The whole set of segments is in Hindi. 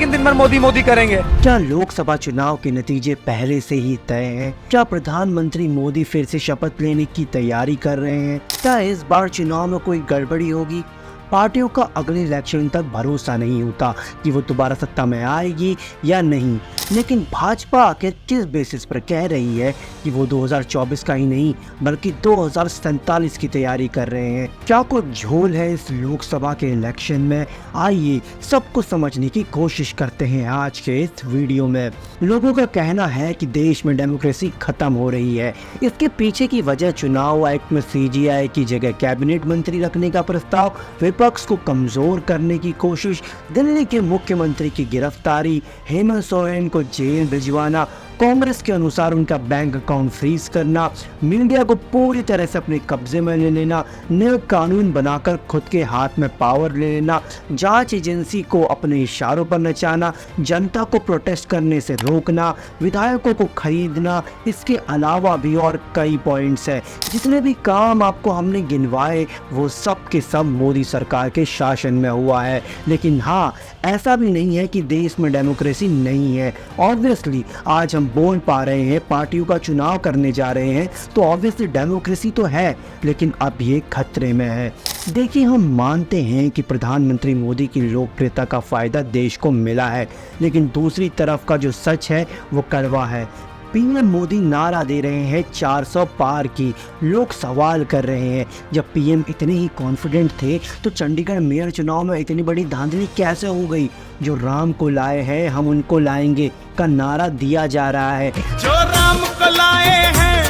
किन दिन भर मोदी मोदी करेंगे। क्या लोकसभा चुनाव के नतीजे पहले से ही तय हैं? क्या प्रधानमंत्री मोदी फिर से शपथ लेने की तैयारी कर रहे हैं? क्या इस बार चुनाव में कोई गड़बड़ी होगी? पार्टियों का अगले इलेक्शन तक भरोसा नहीं होता कि वो दोबारा सत्ता में आएगी या नहीं, लेकिन भाजपा आखिर किस बेसिस पर कह रही है कि वो 2024 का ही नहीं बल्कि 2047 की तैयारी कर रहे हैं? क्या कुछ झोल है इस लोकसभा के इलेक्शन में? आइए सब कुछ समझने की कोशिश करते हैं आज के इस वीडियो में। लोगों का कहना है कि देश में डेमोक्रेसी खत्म हो रही है। इसके पीछे की वजह चुनाव आयुक्त में सीजीआई की जगह कैबिनेट मंत्री रखने का प्रस्ताव, विपक्ष को कमजोर करने की कोशिश, दिल्ली के मुख्यमंत्री की गिरफ्तारी, हेमंत सोरेन को जेल भिजवाना, कांग्रेस के अनुसार उनका बैंक अकाउंट फ्रीज करना, मीडिया को पूरी तरह से अपने कब्जे में ले लेना, नए कानून बनाकर खुद के हाथ में पावर ले लेना, जांच एजेंसी को अपने इशारों पर नचाना, जनता को प्रोटेस्ट करने से रोकना, विधायकों को खरीदना, इसके अलावा भी और कई पॉइंट्स हैं। जितने भी काम आपको हमने गिनवाए वो सब के सब मोदी सरकार के शासन में हुआ है। लेकिन हाँ, ऐसा भी नहीं है कि देश में डेमोक्रेसी नहीं है। ऑब्वियसली आज हम बोल पा रहे हैं, पार्टियों का चुनाव करने जा रहे हैं, तो ऑब्वियसली डेमोक्रेसी तो है, लेकिन अब ये खतरे में है। देखिए, हम मानते हैं कि प्रधानमंत्री मोदी की लोकप्रियता का फायदा देश को मिला है, लेकिन दूसरी तरफ का जो सच है वो कड़वा है। पीएम मोदी नारा दे रहे हैं 400 पार की, लोग सवाल कर रहे हैं जब पीएम इतने ही कॉन्फिडेंट थे तो चंडीगढ़ मेयर चुनाव में इतनी बड़ी धांधली कैसे हो गई? जो राम को लाए हैं हम उनको लाएंगे का नारा दिया जा रहा है। जो राम को लाए हैं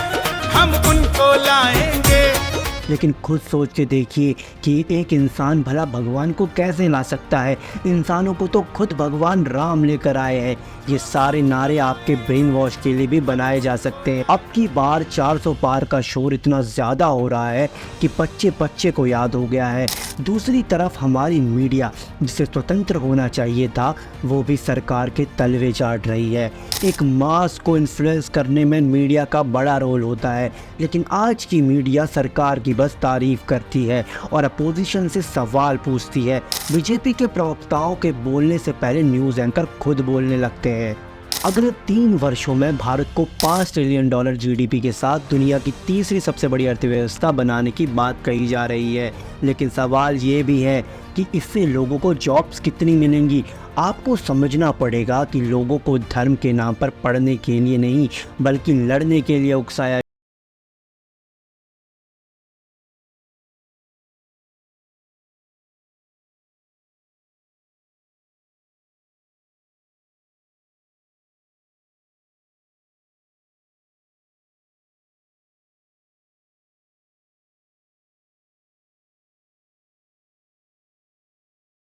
हम उनको लाएंगे। लेकिन खुद सोच के देखिए कि एक इंसान भला भगवान को कैसे ला सकता है? इंसानों को तो खुद भगवान राम लेकर आए हैं। ये सारे नारे आपके ब्रेन वॉश के लिए भी बनाए जा सकते हैं। अब की बार 400 पार का शोर इतना ज़्यादा हो रहा है कि बच्चे बच्चे को याद हो गया है। दूसरी तरफ हमारी मीडिया, जिसे स्वतंत्र होना चाहिए था, वो भी सरकार के तलवे चाट रही है। एक मास को इन्फ्लुएंस करने में मीडिया का बड़ा रोल होता है, लेकिन आज की मीडिया सरकार की बस तारीफ करती है और अपोजिशन से सवाल पूछती है। बीजेपी के प्रवक्ताओं के बोलने से पहले न्यूज़ एंकर खुद बोलने लगते हैं। अगले 3 वर्षों में भारत को $5 ट्रिलियन जीडीपी के साथ दुनिया की तीसरी सबसे बड़ी अर्थव्यवस्था बनाने की बात कही जा रही है। लेकिन सवाल ये भी है कि इससे लोगों को जॉब्स कितनी मिलेंगी? आपको समझना पड़ेगा कि लोगों को धर्म के नाम पर पढ़ने के लिए नहीं बल्कि लड़ने के लिए उकसाया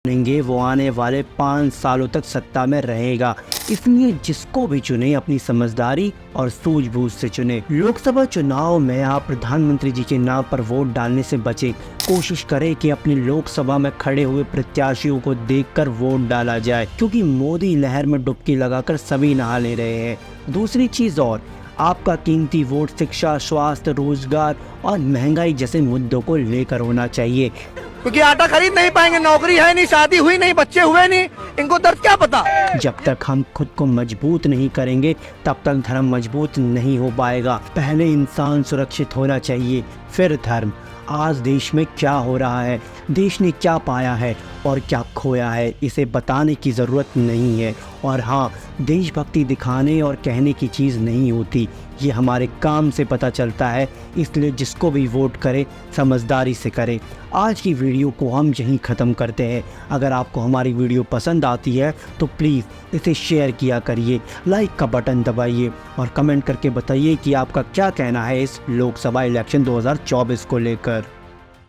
चुनेंगे वो आने वाले 5 सालों तक सत्ता में रहेगा। इसलिए जिसको भी चुने अपनी समझदारी और सूझबूझ से चुने। लोकसभा चुनाव में आप प्रधानमंत्री जी के नाम पर वोट डालने से बचे। कोशिश करें कि अपनी लोकसभा में खड़े हुए प्रत्याशियों को देखकर वोट डाला जाए, क्योंकि मोदी लहर में डुबकी लगाकर सभी नहा ले रहे हैं। दूसरी चीज़ और, आपका कीमती वोट शिक्षा, स्वास्थ्य, रोजगार और महंगाई जैसे मुद्दों को लेकर होना चाहिए। क्योंकि आटा खरीद नहीं पाएंगे, नौकरी है नहीं, शादी हुई नहीं, बच्चे हुए नहीं, इनको दर्द क्या पता। जब तक हम खुद को मजबूत नहीं करेंगे तब तक धर्म मजबूत नहीं हो पाएगा। पहले इंसान सुरक्षित होना चाहिए, फिर धर्म। आज देश में क्या हो रहा है, देश ने क्या पाया है और क्या खोया है, इसे बताने की ज़रूरत नहीं है। और हाँ, देशभक्ति दिखाने और कहने की चीज़ नहीं होती, ये हमारे काम से पता चलता है। इसलिए जिसको भी वोट करे समझदारी से करे। आज की वीडियो को हम यहीं ख़त्म करते हैं। अगर आपको हमारी वीडियो पसंद आती है तो प्लीज़ इसे शेयर किया करिए, लाइक का बटन दबाइए और कमेंट करके बताइए कि आपका क्या कहना है इस लोकसभा इलेक्शन 2024 को लेकर।